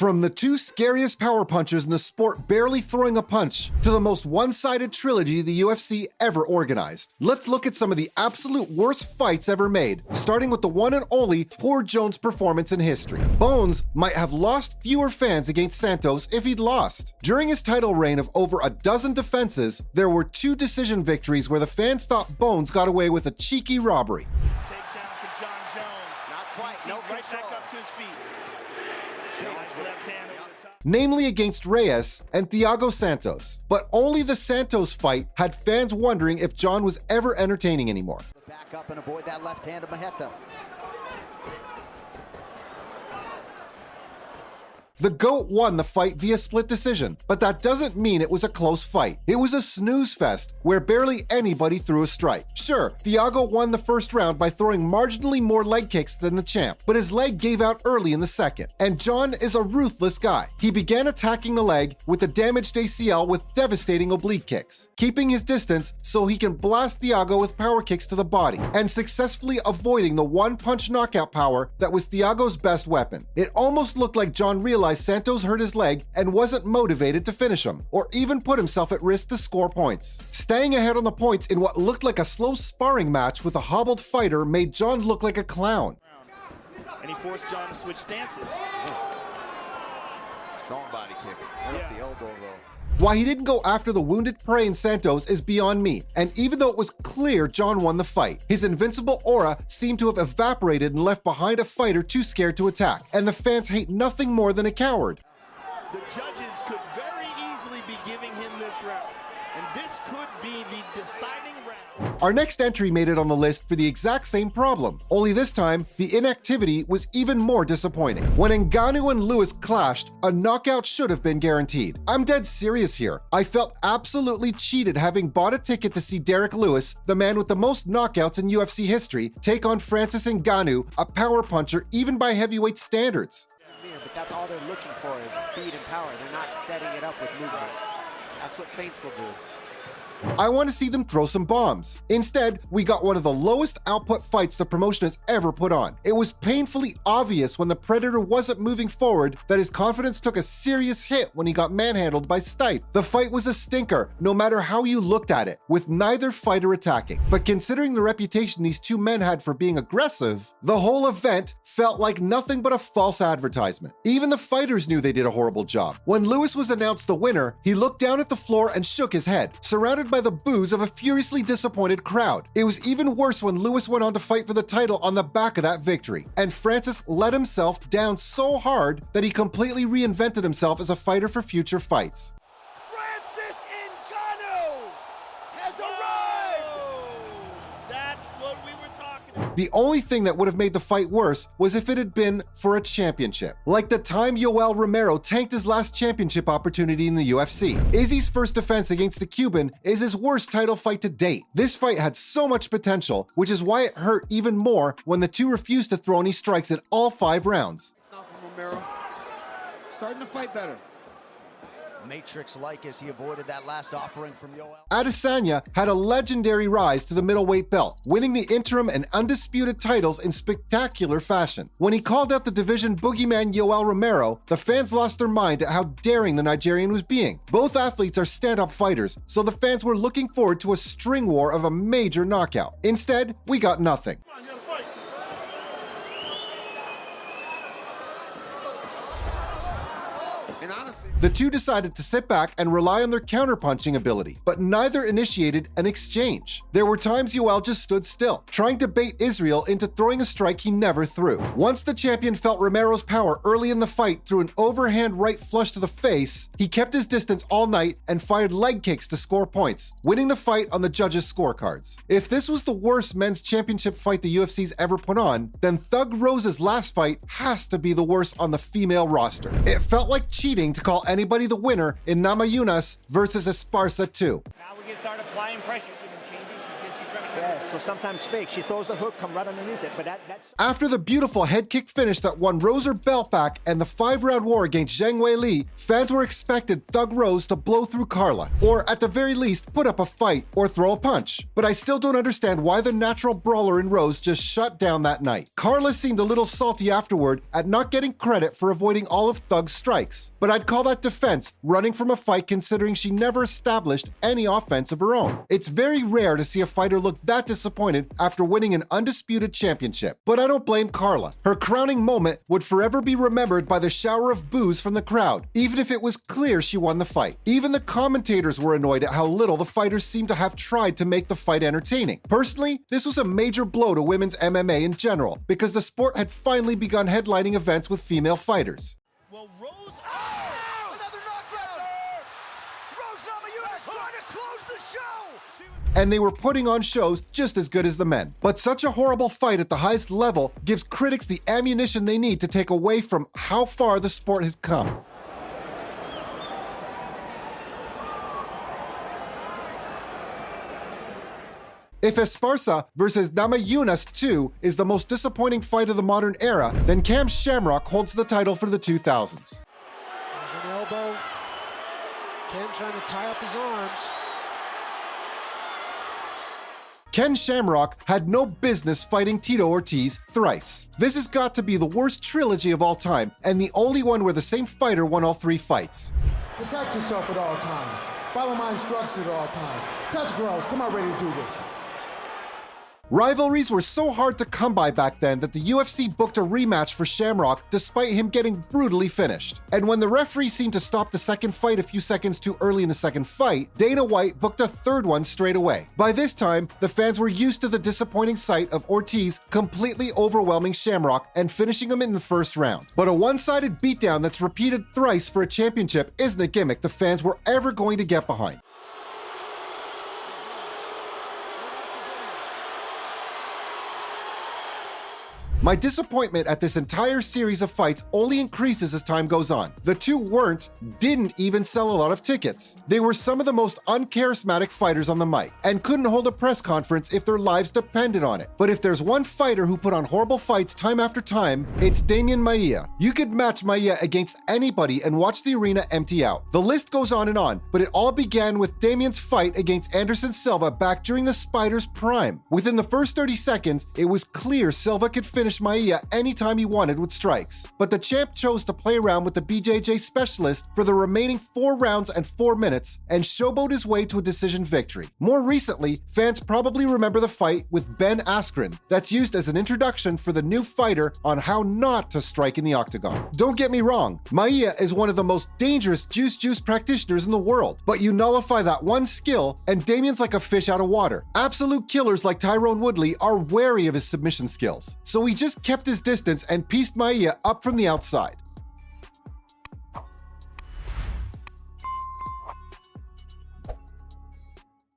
From the two scariest power punchers in the sport barely throwing a punch, to the most one-sided trilogy the UFC ever organized. Let's look at some of the absolute worst fights ever made, starting with the one and only poor Jones' performance in history. Bones might have lost fewer fans against Santos if he'd lost. During his title reign of over a dozen defenses, there were 2 decision victories where the fans thought Bones got away with a cheeky robbery. Takedown for John Jones. Not quite. No right back up to his feet. Jones left hand over the top. Namely against Reyes and Thiago Santos. But only the Santos fight had fans wondering if John was ever entertaining anymore. Back up and avoid that left hand of Maheta. The GOAT won the fight via split decision, but that doesn't mean it was a close fight. It was a snooze fest where barely anybody threw a strike. Sure, Thiago won the first round by throwing marginally more leg kicks than the champ, but his leg gave out early in the second. And John is a ruthless guy. He began attacking the leg with the damaged ACL with devastating oblique kicks, keeping his distance so he can blast Thiago with power kicks to the body, and successfully avoiding the one-punch knockout power that was Thiago's best weapon. It almost looked like John realized Santos hurt his leg and wasn't motivated to finish him, or even put himself at risk to score points. Staying ahead on the points in what looked like a slow sparring match with a hobbled fighter made John look like a clown. And he forced John to switch stances. Strong body kick. Right up the elbow, though. Why he didn't go after the wounded prey in Santos is beyond me, and even though it was clear John won the fight, his invincible aura seemed to have evaporated and left behind a fighter too scared to attack, and the fans hate nothing more than a coward. The judges could very easily be giving him this round, and this could be the deciding round. Our next entry made it on the list for the exact same problem, only this time, the inactivity was even more disappointing. When Ngannou and Lewis clashed, a knockout should have been guaranteed. I'm dead serious here. I felt absolutely cheated having bought a ticket to see Derek Lewis, the man with the most knockouts in UFC history, take on Francis Ngannou, a power puncher even by heavyweight standards. But that's all they're looking for is speed and power. They're not setting it up with movement. That's what feints will do. I want to see them throw some bombs. Instead, we got one of the lowest output fights the promotion has ever put on. It was painfully obvious when the Predator wasn't moving forward that his confidence took a serious hit when he got manhandled by Stipe. The fight was a stinker, no matter how you looked at it, with neither fighter attacking. But considering the reputation these two men had for being aggressive, the whole event felt like nothing but a false advertisement. Even the fighters knew they did a horrible job. When Lewis was announced the winner, he looked down at the floor and shook his head, surrounded by the boos of a furiously disappointed crowd. It was even worse when Lewis went on to fight for the title on the back of that victory, and Francis let himself down so hard that he completely reinvented himself as a fighter for future fights. Francis Ngannou has arrived! That's what we were talking about. The only thing that would have made the fight worse was if it had been for a championship. Like the time Yoel Romero tanked his last championship opportunity in the UFC. Izzy's first defense against the Cuban is his worst title fight to date. This fight had so much potential, which is why it hurt even more when the two refused to throw any strikes in all 5 rounds. Not from Romero. Starting to fight better. Matrix-like as he avoided that last offering from Yoel. Adesanya had a legendary rise to the middleweight belt, winning the interim and undisputed titles in spectacular fashion. When he called out the division boogeyman Yoel Romero, the fans lost their mind at how daring the Nigerian was being. Both athletes are stand-up fighters, so the fans were looking forward to a string war of a major knockout. Instead, we got nothing. The two decided to sit back and rely on their counterpunching ability, but neither initiated an exchange. There were times Yoel just stood still, trying to bait Israel into throwing a strike he never threw. Once the champion felt Romero's power early in the fight through an overhand right flush to the face, he kept his distance all night and fired leg kicks to score points, winning the fight on the judges' scorecards. If this was the worst men's championship fight the UFC's ever put on, then Thug Rose's last fight has to be the worst on the female roster. It felt like cheating to call anybody the winner in Namajunas versus Esparza 2. Now we can start applying pressure. She's trying to Yes. so sometimes fake. She throws a hook, come right underneath it, but that's... After the beautiful head kick finish that won Rose her belt back and the 5-round war against Zhang Weili, fans were expected Thug Rose to blow through Carla, or at the very least, put up a fight or throw a punch. But I still don't understand why the natural brawler in Rose just shut down that night. Carla seemed a little salty afterward at not getting credit for avoiding all of Thug's strikes, but I'd call that defense, running from a fight considering she never established any offense of her own. It's very rare to see a fighter look that disappointed after winning an undisputed championship, but I don't blame Carla. Her crowning moment would forever be remembered by the shower of boos from the crowd, even if it was clear she won the fight. Even the commentators were annoyed at how little the fighters seemed to have tried to make the fight entertaining. Personally, this was a major blow to women's MMA in general, because the sport had finally begun headlining events with female fighters. Well, Rose... Oh! Another knockdown! Rose Namajunas trying to close the show! And they were putting on shows just as good as the men. But such a horrible fight at the highest level gives critics the ammunition they need to take away from how far the sport has come. If Esparza versus Namajunas 2 is the most disappointing fight of the modern era, then Cam Shamrock holds the title for the 2000s. There's an elbow. Ken trying to tie up his arms. Ken Shamrock had no business fighting Tito Ortiz thrice. This has got to be the worst trilogy of all time, and the only one where the same fighter won all 3 fights. Protect yourself at all times. Follow my instructions at all times. Touch gloves. Come on, ready to do this. Rivalries were so hard to come by back then that the UFC booked a rematch for Shamrock despite him getting brutally finished. And when the referee seemed to stop the second fight a few seconds too early in the second fight, Dana White booked a third one straight away. By this time, the fans were used to the disappointing sight of Ortiz completely overwhelming Shamrock and finishing him in the first round. But a one-sided beatdown that's repeated thrice for a championship isn't a gimmick the fans were ever going to get behind. My disappointment at this entire series of fights only increases as time goes on. The two didn't even sell a lot of tickets. They were some of the most uncharismatic fighters on the mic and couldn't hold a press conference if their lives depended on it. But if there's one fighter who put on horrible fights time after time, it's Damian Maia. You could match Maia against anybody and watch the arena empty out. The list goes on, but it all began with Damian's fight against Anderson Silva back during the Spider's prime. Within the first 30 seconds, it was clear Silva could finish Maia anytime he wanted with strikes. But the champ chose to play around with the BJJ specialist for the remaining 4 rounds and 4 minutes and showboat his way to a decision victory. More recently, fans probably remember the fight with Ben Askren that's used as an introduction for the new fighter on how not to strike in the octagon. Don't get me wrong, Maia is one of the most dangerous juice practitioners in the world, but you nullify that one skill and Damian's like a fish out of water. Absolute killers like Tyrone Woodley are wary of his submission skills, so he just kept his distance and pieced Maia up from the outside.